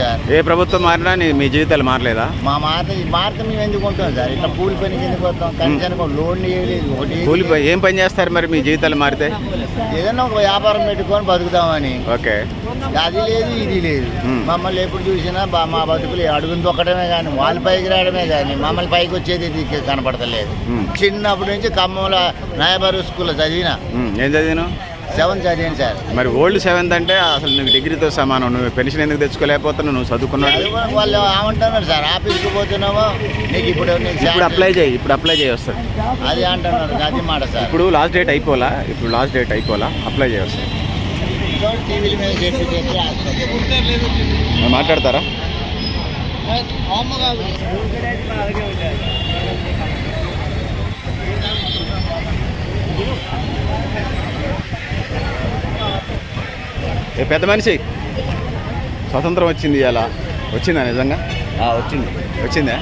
Sir. ఏ ప్రభుత్వం మారినా మీ జీవితాలు మారలేదా? మారితే మేము ఎందుకు ఉంటాం సార్? ఇట్లా కూలి పనికి ఎందుకు వస్తాం? కనీసం లోన్ లేదు. కూలి ఏం పని చేస్తారు మరి మీ జీవితాలు మారితే? ఏదన్నా ఒక వ్యాపారం పెట్టుకొని బతుకుతామని. ఓకే, అది లేదు ఇది లేదు. మమ్మల్ని ఎప్పుడు చూసినా మా బతుకులు అడుగుని తొక్కడమే కానీ వాళ్ళు పైకి రావడమే కానీ మమ్మల్ని పైకి వచ్చేది కనపడతలేదు. చిన్నప్పటి నుంచి ఖమ్మంలో నాయబారు స్కూల్లో చదివిన. ఏం చదివాను? 7th చదివాను సార్. మరి ఓల్డ్ 7th అంటే అసలు నువ్వు డిగ్రీతో సమానం. నువ్వు పెన్షన్ ఎందుకు తెచ్చుకోలేకపోతున్నావు? నువ్వు చదువుకున్నావు. వాళ్ళు ఏమంటున్నారు సార్, ఆఫీస్కి పోతున్నామో నీకు ఇప్పుడు అప్లై చేయి వస్తుంది అది అంటున్నారు. అది మాట సార్. ఇప్పుడు లాస్ట్ డేట్ అయిపోలా అప్లై చేయి వస్తుంది. టీవీల మీద మాట్లాడతారా? ఏ పెద్ద మనిషి, స్వతంత్రం వచ్చింది ఇలా వచ్చిందా? నిజంగా వచ్చిందా?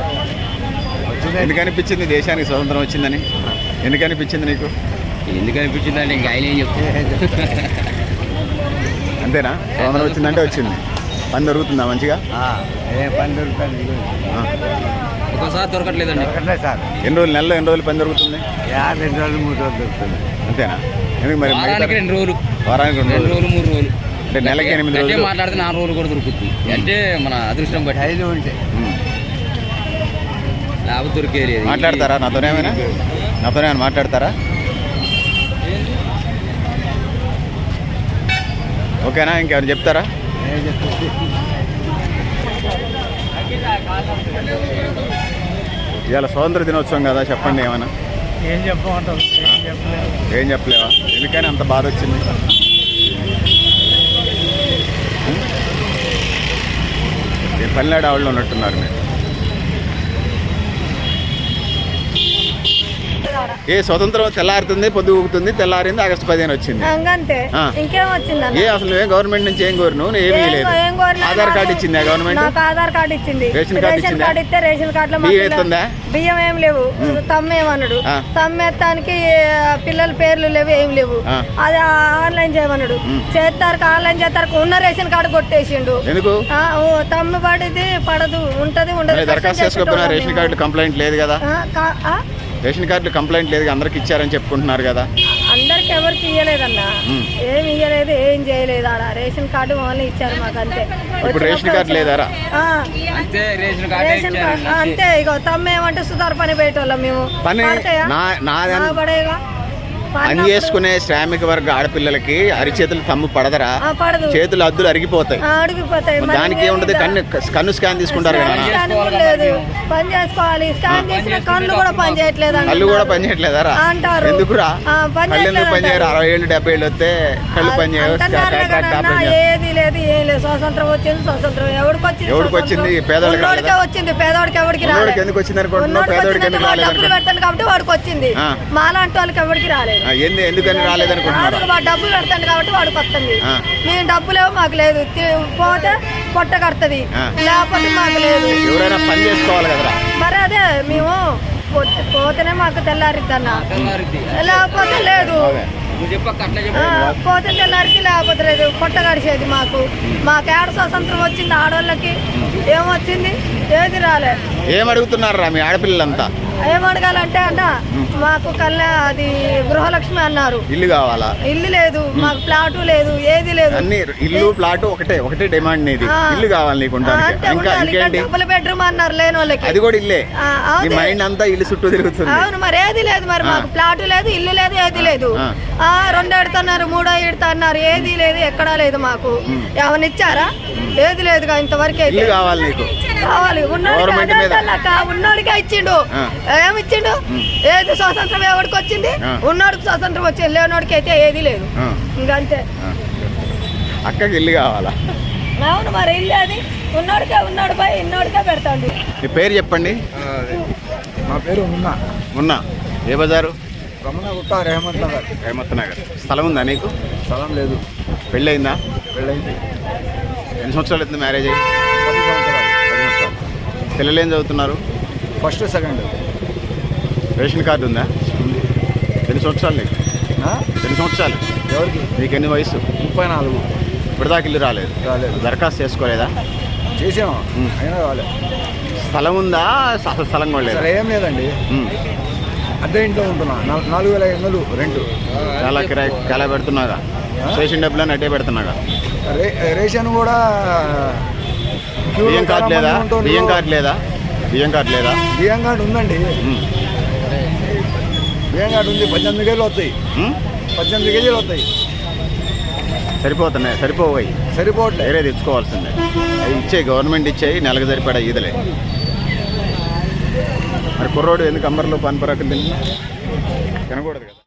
ఎందుకు అనిపించింది దేశానికి స్వతంత్రం వచ్చిందని? ఎందుకు అనిపించింది నీకు? ఎందుకు అనిపించిందంటే ఇంకా ఆయన ఏం చెప్తే అంతేనా? స్వతంత్రం వచ్చిందంటే వచ్చింది. పని దొరుకుతుందా మంచిగా? పని దొరుకుతుంది. ఒకసారి దొరకట్లేదండి సార్. నెలలో ఎన్ని రోజులు పని దొరుకుతుంది? 2 రోజులు 3 రోజులు దొరుకుతుంది. అంతేనా? ఎందుకు మరి? వారానికి 2 రోజులు, వారానికి 2 రోజులు, 3 రోజులు, అంటే నెలకి 8 రోజులు మాట్లాడితే 4 రోజులు కూడా దొరుకుతుంది. అంటే మన అదృష్టం బట్టి 5 ఉంటాయి. లేకపోతే దొరికేది లేదు. మాట్లాడతారా నాతోనేమైనా మాట్లాడతారా? ఓకేనా? ఇంకెవరు చెప్తారా? ఇవాళ స్వాతంత్ర దినోత్సవం కదా, చెప్పండి ఏమైనా. ఏం చెప్పలేవా? ఎందుకని అంత బాధ వచ్చింది? పల్లెనాడు ఆవిడలో ఉన్నట్టున్నారు మీరు. ఏ స్వతంత్రం తెల్లారుతుంది, పొద్దు ఊగుతుంది, తెల్లారింది, ఆగస్టు 15 వచ్చింది. అసలు నువ్వేం గవర్నమెంట్ నుంచి ఏం కోరు? నువ్వు ఏమీ లేదు. ఆధార్ కార్డు ఇచ్చిందా గవర్నమెంట్? ఆధార్ కార్డు ఇచ్చింది. రేషన్ కార్డు ఇస్తే రేషన్ కార్డులో బియ్యం ఏం లేవు. తమ్మేమన్నాడు. తమ్మేత్తానికి పిల్లల పేర్లు లేవు, ఏం లేవు. అది ఆన్లైన్ చేయమన్నాడు. ఆన్లైన్ చేస్తారు. ఉన్న రేషన్ కార్డు కొట్టేసిండు. ఎందుకు? తమ్మి పడిది పడదు, ఉంటది ఉండదు. దరఖాస్తు చేసుకున్నా రేషన్ కార్డు కంప్లైంట్ లేదు కదా? రేషన్ కార్డులు కంప్లైంట్ లేదు, అందరికి ఇచ్చారని చెప్పుకుంటున్నారు కదా? అందరికి ఎవరికి ఇయ్యలేదన్నా. ఏమి ఇయ్యలేదు, ఏం చేయలేదు. ఆడ రేషన్ కార్డు ఓన్లీ ఇచ్చారు మాకు, అంతే. ఇప్పుడు రేషన్ కార్డు లేదారా? రేషన్ కార్డు అంతే. ఇగో తమ్మేమంటే సుతారు పని పెట్టేవాళ్ళం మేము. పడేగా పని చేసుకునే శ్రామిక వర్గ ఆడపిల్లలకి అరిచేతులు తమ్ము పడదరా? చేతులు అద్దులు అరిగిపోతాయి. దానికి ఏముంటది? కన్ను స్కాన్ తీసుకుంటారు కదా? పని చేసుకోవాలి. స్కాన్ చేసిన కళ్ళు కూడా పని చేయట్లేదు. కళ్ళు కూడా పని చేయట్లేదారా? అంటారు. ఎందుకురా? కళ్ళు ఎందుకు పని చేయరు? 60 ఏళ్ళు 70 ఏళ్ళు వస్తే కళ్ళు పని చేయవు. ఏది లేదు, ఏం లేదు. స్వాతంత్రం వచ్చింది. స్వాతంత్రం ఎవరికి వచ్చింది? పేదవాడికి వచ్చింది. పేదవాడికి ఎవరికి రాలేదు. ఎందుకు వచ్చింది అనుకుంటున్నావు? పేదవాడికి ఎందుకు రాలేదు? డబ్బులు పెడతాను కాబట్టి వాడికి వచ్చింది. మాలాంటి వాళ్ళకి ఎవరికి రాలేదు. ఎందుకని రాలేదనుకుంటున్నారు? డబ్బులు కడతాను కాబట్టి వాడికి వస్తుంది. మేము డబ్బులేవు, మాకు లేదు. పోతే పొట్ట కడుతుంది, లేకపోతే మాకు లేదు. ఎవరైనా పని చేసుకోవాలి కదరా? మరి అదే మేము పోతేనే మాకు తెల్లారిద్దన్న, లేకపోతే లేదు. పోతే తెల్లారికి, లేకపోతే లేదు. పొట్ట కడిచేది మాకు. ఏడ స్వతంత్రం వచ్చింది? ఆడవాళ్ళకి ఏమొచ్చింది? ఏది రాలే. ఏమడుగుతున్నారా మీ ఆడపిల్లలంతా? ఏమడగాలంటే అన్న, మాకు అది గృహలక్ష్మి అన్నారు. ఇల్లు కావాలా? ఇల్లు లేదు మాకు, ప్లాటు లేదు, ఏది లేదు. అన్ని ఇల్లు ప్లాటు ఒకటే డిమాండ్ నీది. ఇల్లు కావాలి నీకు. డబుల్ బెడ్రూమ్ అన్నారు లేని వాళ్ళకి. అది కూడా ఇల్లే. మైండ్ అంతా ఇల్లు చుట్టూ తిరుగుతుంది. అవును, మరి ఏది లేదు. మరి మాకు ప్లాటు లేదు, ఇల్లు లేదు, ఏది లేదు. 2 ఎడుతున్నారు, 3 ఎడుతున్నారు, ఏది లేదు, ఎక్కడా లేదు. మాకు ఏమైనా ఇచ్చారా? ఏది లేదుగా ఇంతవరకు. ఇల్లు కావాలి నీకు? కావాలి. ఉన్నోడికే ఇచ్చిండు. ఏమిచ్చిండు? ఏది స్వాతంత్రం ఎవరికి వచ్చింది? ఉన్నోడికి స్వాతంత్రం వచ్చింది, లేనోడికి అయితే ఏది లేదు. ఇంకంతే. అక్కకి ఇల్లు కావాలా? అవును, మరి ఇల్లు అది ఉన్నాడు పోయి ఇన్నోడికే పెడతాండి. మీ పేరు చెప్పండి. మా పేరు ఉన్నా. ఏ బజారు? రమణగుట్ట, రేమత్ నగర్. స్థలం ఉందా నీకు? స్థలం లేదు. పెళ్ళయిందా? పెళ్ళయింది. ఎన్ని సంవత్సరాలు అవుతుంది మ్యారేజ్ అయ్యి? 10 సంవత్సరాలు. పిల్లలు ఏం చదువుతున్నారు? First, second. రేషన్ కార్డు ఉందా? ఎన్ని సంవత్సరాలు నీకు? ఎన్ని సంవత్సరాలు? ఎవరికి? నీకు ఎన్ని వయసు? 34. ఇప్పటిదాకా ఇల్లు రాలేదు? రాలేదు. దరఖాస్తు చేసుకోలేదా? చేసాము ఉమ్. అయినా రాలే. స్థలం ఉందా అసలు స్థలం కూడా లేదు అసలు ఏం లేదండి, అద్దె ఇంట్లో ఉంటున్నా. 4,500 రెంట్. చాలా కిరాయి చాలా పెడుతున్నాగా, చేసిన డబ్బులని అట్టే పెడుతున్నాగా. రేషన్ కూడా బియ్యం కార్డు లేదా? బియ్యం కార్డు లేదా? బియ్యం కార్డు లేదా? బియ్యం కార్డు ఉందండి, బియ్యం కార్డు ఉంది. 18 కేజీలు వస్తాయి, 18 కేజీలు వస్తాయి. సరిపోతున్నాయి? సరిపోయి సరిపోవట్లేదు. వేరే తెచ్చుకోవాల్సిందే. అవి ఇచ్చేయి, గవర్నమెంట్ ఇచ్చేయి, నెలకు సరిపడా ఈదలే. మరి కుర్రోడు ఎందుకు అంబర్లో పాన్పరాకులు తినకూడదు కదా.